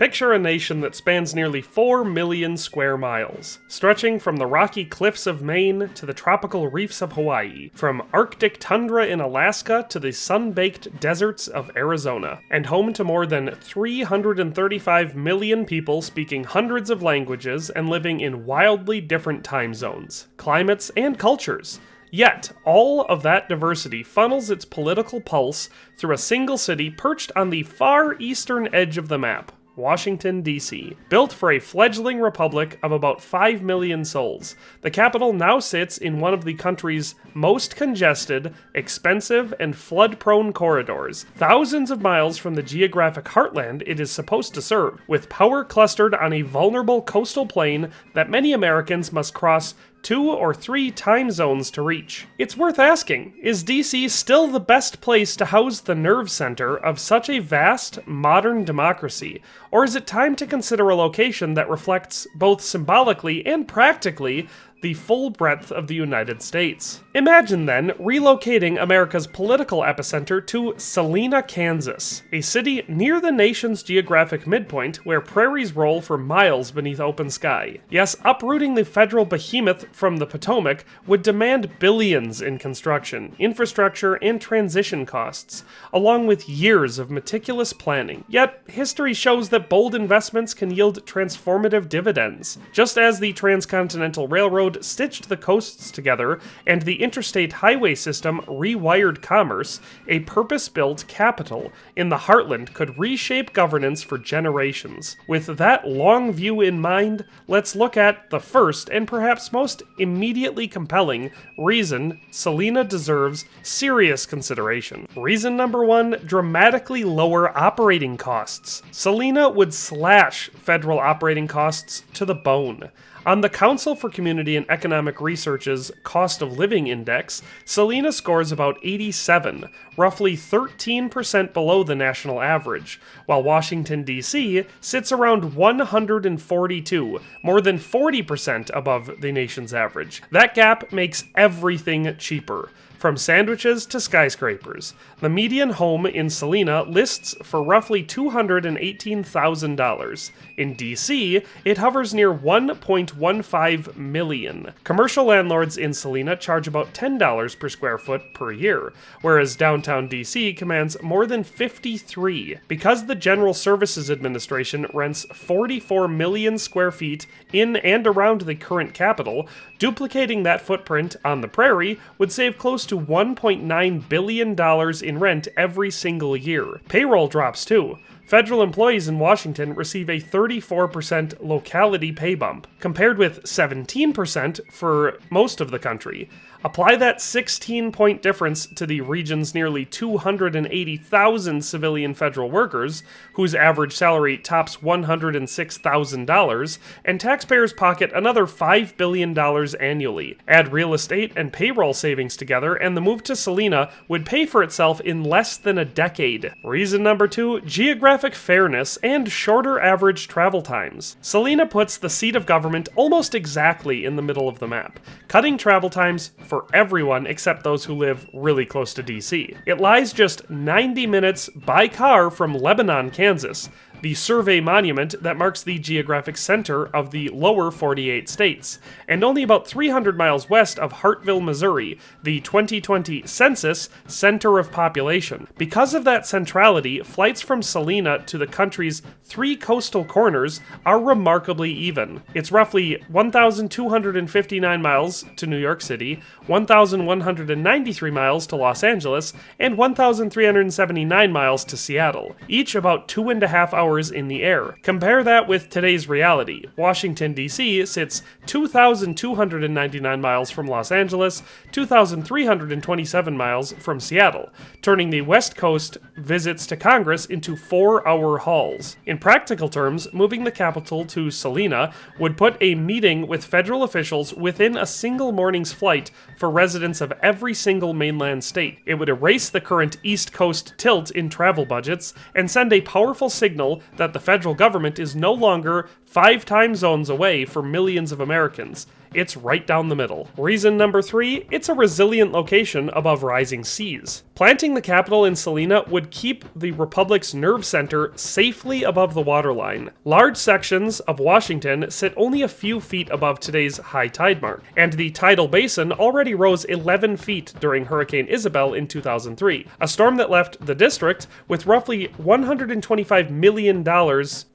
Picture a nation that spans nearly 4 million square miles, stretching from the rocky cliffs of Maine to the tropical reefs of Hawaii, from Arctic tundra in Alaska to the sun-baked deserts of Arizona, and home to more than 335 million people speaking hundreds of languages and living in wildly different time zones, climates, and cultures. Yet, all of that diversity funnels its political pulse through a single city perched on the far eastern edge of the map, Washington, D.C. Built for a fledgling republic of about 5 million souls, the capital now sits in one of the country's most congested, expensive, and flood-prone corridors, thousands of miles from the geographic heartland it is supposed to serve, with power clustered on a vulnerable coastal plain that many Americans must cross 2 or 3 time zones to reach. It's worth asking, is DC still the best place to house the nerve center of such a vast, modern democracy? Or is it time to consider a location that reflects, both symbolically and practically, the full breadth of the United States? Imagine then relocating America's political epicenter to Salina, Kansas, a city near the nation's geographic midpoint where prairies roll for miles beneath open sky. Yes, uprooting the federal behemoth from the Potomac would demand billions in construction, infrastructure, and transition costs, along with years of meticulous planning. Yet, history shows that bold investments can yield transformative dividends. Just as the transcontinental railroad stitched the coasts together and the interstate highway system rewired commerce, a purpose-built capital in the Heartland could reshape governance for generations. With that long view in mind, let's look at the first and perhaps most immediately compelling reason Salina deserves serious consideration. Reason number 1, dramatically lower operating costs. Salina would slash federal operating costs to the bone. On the Council for Community and Economic Research's Cost of Living Index, Salina scores about 87, roughly 13% below the national average, while Washington, D.C. sits around 142, more than 40% above the nation's average. That gap makes everything cheaper, from sandwiches to skyscrapers. The median home in Salina lists for roughly $218,000. In DC, it hovers near $1.15 million. Commercial landlords in Salina charge about $10 per square foot per year, whereas downtown DC commands more than $53. Because the General Services Administration rents 44 million square feet in and around the current capital, duplicating that footprint on the prairie would save close to $1.9 billion in rent every single year. Payroll drops too. Federal employees in Washington receive a 34% locality pay bump, compared with 17% for most of the country. Apply that 16-point difference to the region's nearly 280,000 civilian federal workers, whose average salary tops $106,000, and taxpayers pocket another $5 billion annually. Add real estate and payroll savings together, and the move to Salina would pay for itself in less than a decade. Reason number 2, geographic fairness and shorter average travel times. Salina puts the seat of government almost exactly in the middle of the map, cutting travel times for everyone except those who live really close to DC. It lies just 90 minutes by car from Lebanon, Kansas, the survey monument that marks the geographic center of the lower 48 states, and only about 300 miles west of Hartville, Missouri, the 2020 census center of population. Because of that centrality, flights from Salina to the country's 3 coastal corners are remarkably even. It's roughly 1,259 miles to New York City, 1,193 miles to Los Angeles, and 1,379 miles to Seattle, each about 2.5 hours in the air. Compare that with today's reality. Washington, D.C. sits 2,299 miles from Los Angeles, 2,327 miles from Seattle, turning the West Coast visits to Congress into 4-hour hauls. In practical terms, moving the capital to Salina would put a meeting with federal officials within a single morning's flight for residents of every single mainland state. It would erase the current East Coast tilt in travel budgets and send a powerful signal that the federal government is no longer 5 time zones away for millions of Americans. It's right down the middle. Reason number 3, it's a resilient location above rising seas. Planting the capital in Salina would keep the Republic's nerve center safely above the waterline. Large sections of Washington sit only a few feet above today's high tide mark, and the tidal basin already rose 11 feet during Hurricane Isabel in 2003, a storm that left the district with roughly $125 million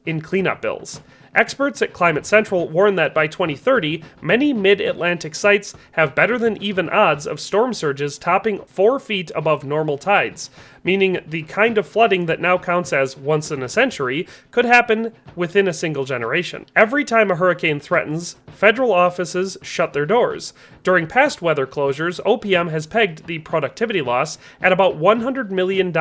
in cleanup bills. Experts at Climate Central warn that by 2030, many mid-Atlantic sites have better than even odds of storm surges topping 4 feet above normal tides, meaning the kind of flooding that now counts as once in a century could happen within a single generation. Every time a hurricane threatens, federal offices shut their doors. During past weather closures, OPM has pegged the productivity loss at about $100 million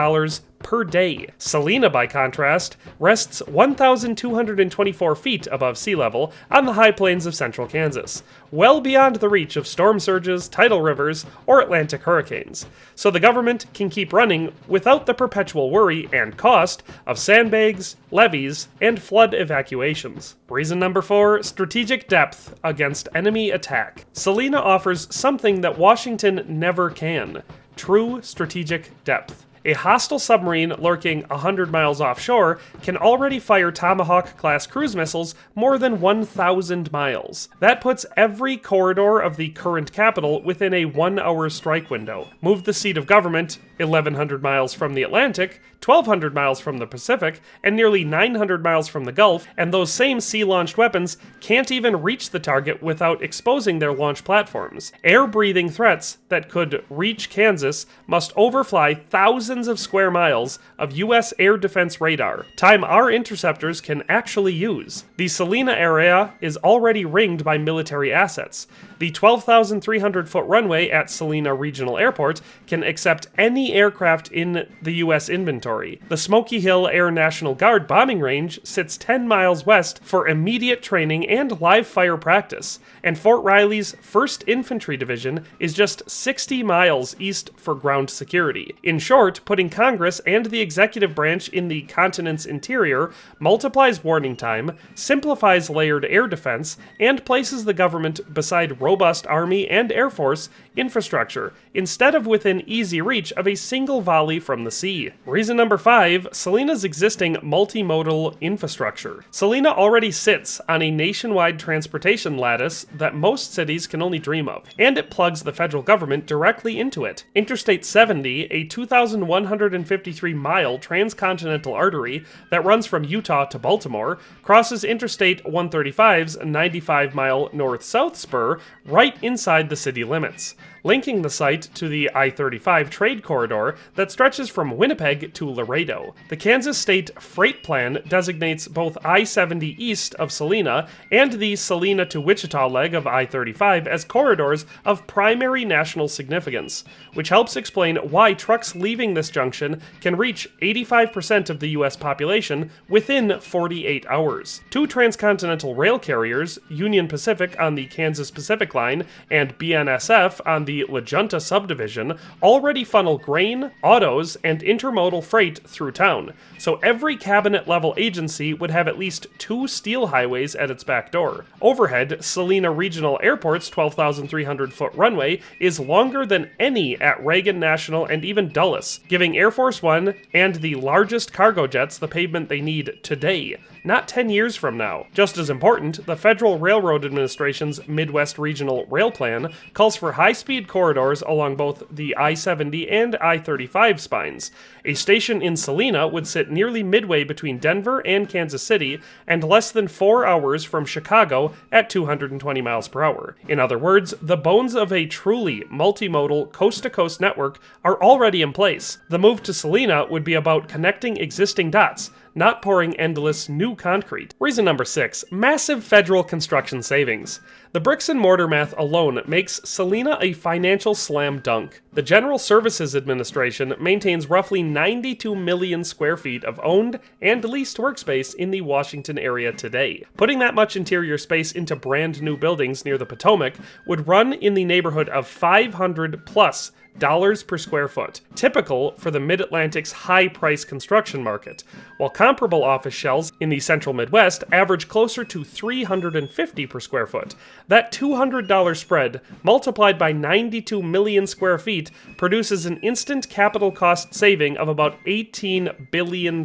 per day. Salina, by contrast, rests 1,224 feet above sea level on the high plains of central Kansas, well beyond the reach of storm surges, tidal rivers, or Atlantic hurricanes. So the government can keep running without the perpetual worry and cost of sandbags, levees, and flood evacuations. Reason number 4, strategic depth against enemy attack. Salina offers something that Washington never can: true strategic depth. A hostile submarine lurking 100 miles offshore can already fire Tomahawk-class cruise missiles more than 1,000 miles. That puts every corridor of the current capital within a 1-hour strike window. Move the seat of government 1,100 miles from the Atlantic, 1,200 miles from the Pacific, and nearly 900 miles from the Gulf, and those same sea-launched weapons can't even reach the target without exposing their launch platforms. Air-breathing threats that could reach Kansas must overfly thousands of square miles of U.S. air defense radar, time our interceptors can actually use. The Salina area is already ringed by military assets. The 12,300-foot runway at Salina Regional Airport can accept any aircraft in the U.S. inventory. The Smoky Hill Air National Guard bombing range sits 10 miles west for immediate training and live fire practice, and Fort Riley's 1st Infantry Division is just 60 miles east for ground security. In short, putting Congress and the executive branch in the continent's interior multiplies warning time, simplifies layered air defense, and places the government beside robust Army and Air Force infrastructure, instead of within easy reach of a single volley from the sea. Reason number 5, Salina's existing multimodal infrastructure. Salina already sits on a nationwide transportation lattice that most cities can only dream of, and it plugs the federal government directly into it. Interstate 70, a 2,153-mile transcontinental artery that runs from Utah to Baltimore, crosses Interstate 135's 95-mile north-south spur right inside the city limits, linking the site to the I-35 trade corridor that stretches from Winnipeg to Laredo. The Kansas State Freight Plan designates both I-70 east of Salina and the Salina to Wichita leg of I-35 as corridors of primary national significance, which helps explain why trucks leaving this junction can reach 85% of the U.S. population within 48 hours. 2 transcontinental rail carriers, Union Pacific on the Kansas Pacific Line and BNSF on the La Junta subdivision, already funnel grain, autos, and intermodal freight through town, so every cabinet-level agency would have at least 2 steel highways at its back door. Overhead, Salina Regional Airport's 12,300-foot runway is longer than any at Reagan National and even Dulles, giving Air Force One and the largest cargo jets the pavement they need today, not 10 years from now. Just as important, the Federal Railroad Administration's Midwest Regional Rail Plan calls for high-speed corridors along both the I-70 and I-35 spines. A station in Salina would sit nearly midway between Denver and Kansas City and less than 4 hours from Chicago at 220 miles per hour. In other words, the bones of a truly multimodal coast-to-coast network are already in place. The move to Salina would be about connecting existing dots, not pouring endless new concrete. Reason number 6, massive federal construction savings. The bricks and mortar math alone makes Salina a financial slam dunk. The General Services Administration maintains roughly 92 million square feet of owned and leased workspace in the Washington area today. Putting that much interior space into brand new buildings near the Potomac would run in the neighborhood of $500+ dollars per square foot, typical for the Mid-Atlantic's high-price construction market, while comparable office shells in the central Midwest average closer to $350 per square foot. That $200 spread, multiplied by 92 million square feet, produces an instant capital cost saving of about $18 billion.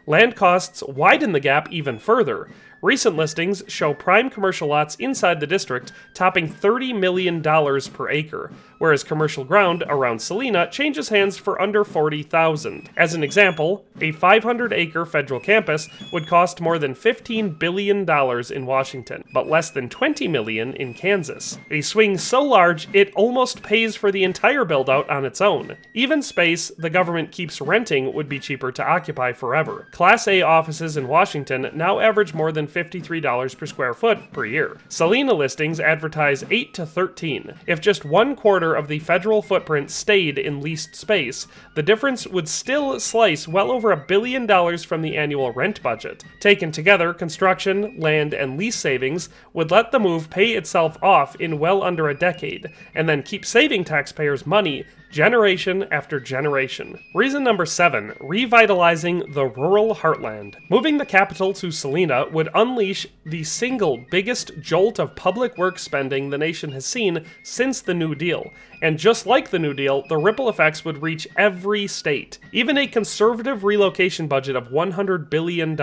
Land costs widen the gap even further. Recent listings show prime commercial lots inside the district topping $30 million per acre, whereas commercial ground around Salina changes hands for under $40,000. As an example, a 500-acre federal campus would cost more than $15 billion in Washington, but less than $20 million in Kansas. A swing so large it almost pays for the entire build-out on its own. Even space the government keeps renting would be cheaper to occupy forever. Class A offices in Washington now average more than $53 per square foot per year. Salina listings advertise 8 to 13. If just 1/4 of the federal footprint stayed in leased space, the difference would still slice well over $1 billion from the annual rent budget. Taken together, construction, land, and lease savings would let the move pay itself off in well under a decade, and then keep saving taxpayers money generation after generation. Reason number 7, revitalizing the rural heartland. Moving the capital to Salina would unleash the single biggest jolt of public works spending the nation has seen since the New Deal. And just like the New Deal, the ripple effects would reach every state. Even a conservative relocation budget of $100 billion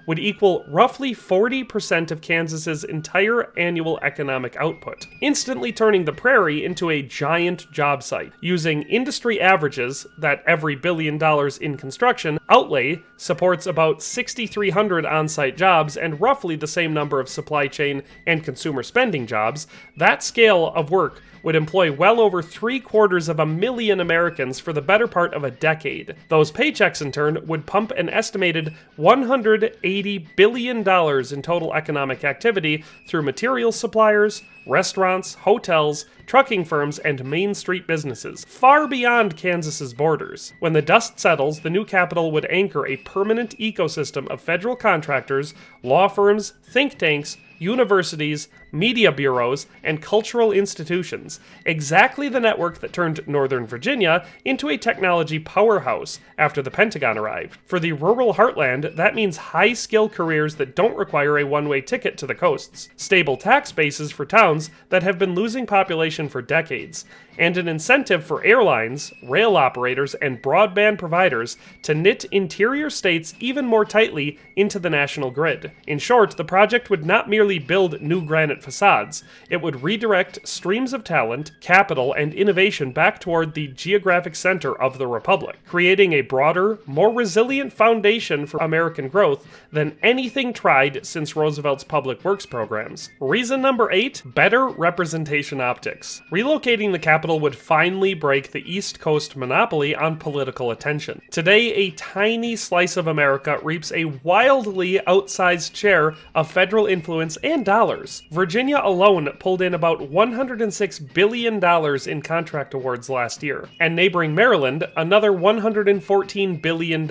would equal roughly 40% of Kansas's entire annual economic output, instantly turning the prairie into a giant job site. Using industry averages that every $1 billion in construction outlay supports about 6,300 on-site jobs and roughly the same number of supply chain and consumer spending jobs, that scale of work would employ well over 750,000 Americans for the better part of a decade. Those paychecks, in turn, would pump an estimated $180 billion in total economic activity through materials suppliers, restaurants, hotels, trucking firms, and Main Street businesses, far beyond Kansas's borders. When the dust settles, the new capital would anchor a permanent ecosystem of federal contractors, law firms, think tanks, universities, media bureaus, and cultural institutions, exactly the network that turned Northern Virginia into a technology powerhouse after the Pentagon arrived. For the rural heartland, that means high-skill careers that don't require a one-way ticket to the coasts, stable tax bases for towns that have been losing population for decades, and an incentive for airlines, rail operators, and broadband providers to knit interior states even more tightly into the national grid. In short, the project would not merely build new granite facades, it would redirect streams of talent, capital, and innovation back toward the geographic center of the Republic, creating a broader, more resilient foundation for American growth than anything tried since Roosevelt's public works programs. Reason number 8, better representation optics. Relocating the capital would finally break the East Coast monopoly on political attention. Today, a tiny slice of America reaps a wildly outsized share of federal influence and dollars. Virginia alone pulled in about $106 billion in contract awards last year, and neighboring Maryland, another $114 billion.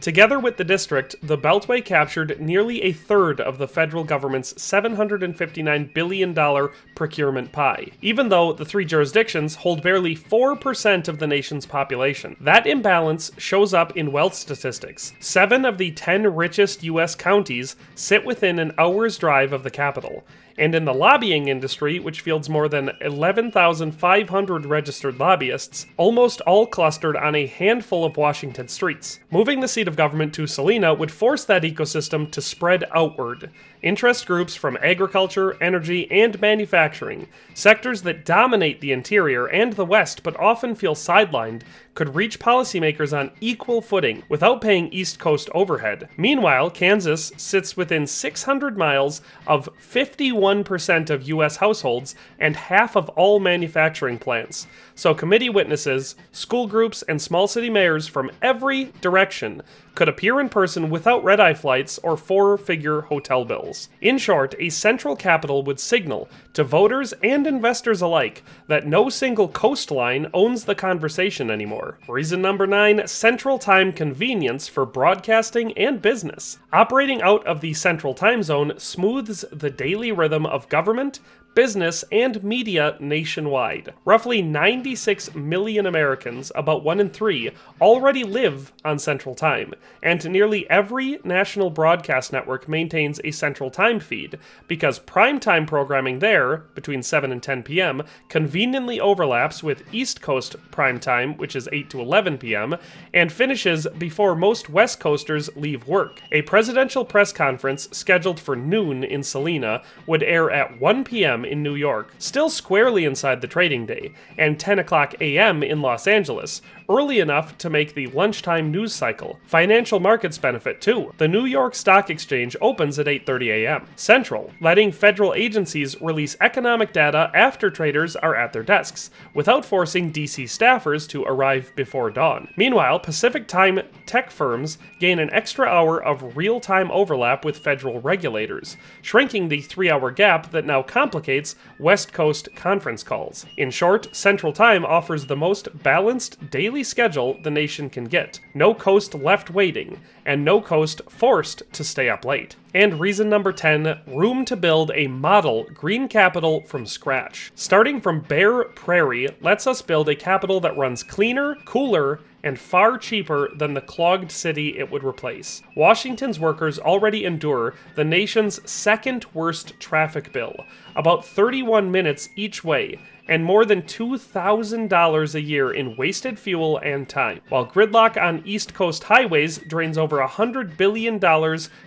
Together with the district, the Beltway captured nearly a third of the federal government's $759 billion procurement pie, even though the three jurisdictions hold barely 4% of the nation's population. That imbalance shows up in wealth statistics. 7 of the 10 richest U.S. counties sit within an hour's drive of the capital. And in the lobbying industry, which fields more than 11,500 registered lobbyists, almost all clustered on a handful of Washington streets. Moving the seat of government to Salina would force that ecosystem to spread outward. Interest groups from agriculture, energy, and manufacturing, sectors that dominate the interior and the West but often feel sidelined, could reach policymakers on equal footing without paying East Coast overhead. Meanwhile, Kansas sits within 600 miles of 51% of U.S. households and half of all manufacturing plants. So committee witnesses, school groups, and small city mayors from every direction could appear in person without red-eye flights or four-figure hotel bills. In short, a central capital would signal to voters and investors alike that no single coastline owns the conversation anymore. Reason number 9, central time convenience for broadcasting and business. Operating out of the central time zone smooths the daily rhythm of government, business, and media nationwide. Roughly 96 million Americans, about 1 in 3, already live on Central Time, and nearly every national broadcast network maintains a Central Time feed, because primetime programming there, between 7 and 10 p.m., conveniently overlaps with East Coast primetime, which is 8 to 11 p.m., and finishes before most West Coasters leave work. A presidential press conference scheduled for noon in Salina would air at 1 p.m. in New York, still squarely inside the trading day, and 10 o'clock a.m. in Los Angeles, early enough to make the lunchtime news cycle. Financial markets benefit too. The New York Stock Exchange opens at 8:30 a.m. Central, letting federal agencies release economic data after traders are at their desks, without forcing DC staffers to arrive before dawn. Meanwhile, Pacific Time tech firms gain an extra hour of real-time overlap with federal regulators, shrinking the 3-hour gap that now complicates West Coast conference calls. In short, Central Time offers the most balanced daily schedule the nation can get. No coast left waiting, and no coast forced to stay up late. And reason number 10, room to build a model green capital from scratch. Starting from bare prairie lets us build a capital that runs cleaner, cooler, and far cheaper than the clogged city it would replace. Washington's workers already endure the nation's second worst traffic bill, about 31 minutes each way, and more than $2,000 a year in wasted fuel and time, while gridlock on East Coast highways drains over $100 billion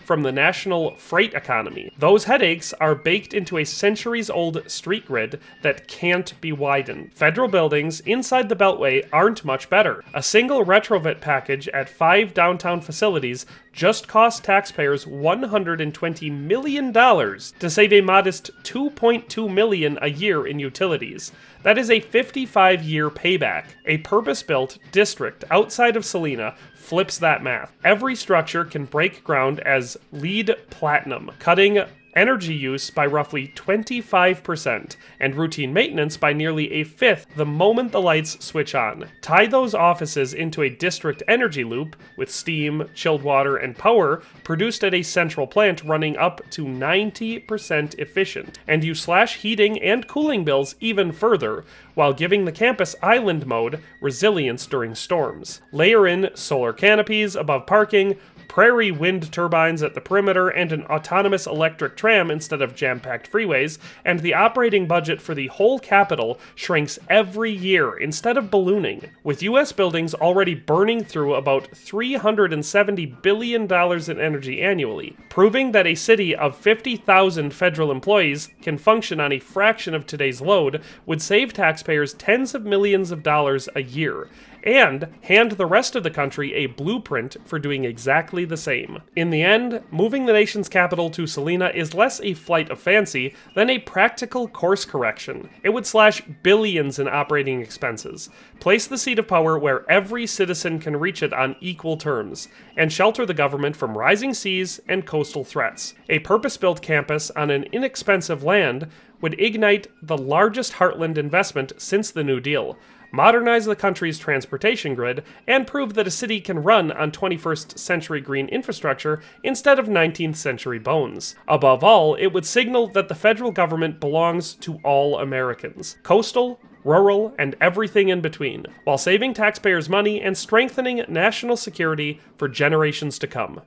from the national freight economy. Those headaches are baked into a centuries-old street grid that can't be widened. Federal buildings inside the Beltway aren't much better. A single retrofit package at 5 downtown facilities just cost taxpayers $120 million to save a modest $2.2 million a year in utilities. That is a 55-year payback. A purpose-built district outside of Salina flips that math. Every structure can break ground as LEED Platinum, cutting energy use by roughly 25%, and routine maintenance by nearly a fifth the moment the lights switch on. Tie those offices into a district energy loop, with steam, chilled water, and power produced at a central plant running up to 90% efficient, and you slash heating and cooling bills even further, while giving the campus island mode resilience during storms. Layer in solar canopies above parking, prairie wind turbines at the perimeter, and an autonomous electric tram instead of jam-packed freeways, and the operating budget for the whole capital shrinks every year instead of ballooning. With US buildings already burning through about $370 billion in energy annually, proving that a city of 50,000 federal employees can function on a fraction of today's load would save taxpayers tens of millions of dollars a year, and hand the rest of the country a blueprint for doing exactly the same. In the end, moving the nation's capital to Salina is less a flight of fancy than a practical course correction. It would slash billions in operating expenses, place the seat of power where every citizen can reach it on equal terms, and shelter the government from rising seas and coastal threats. A purpose-built campus on an inexpensive land would ignite the largest Heartland investment since the New Deal, modernize the country's transportation grid, and prove that a city can run on 21st century green infrastructure instead of 19th century bones. Above all, it would signal that the federal government belongs to all Americans, coastal, rural, and everything in between, while saving taxpayers money and strengthening national security for generations to come.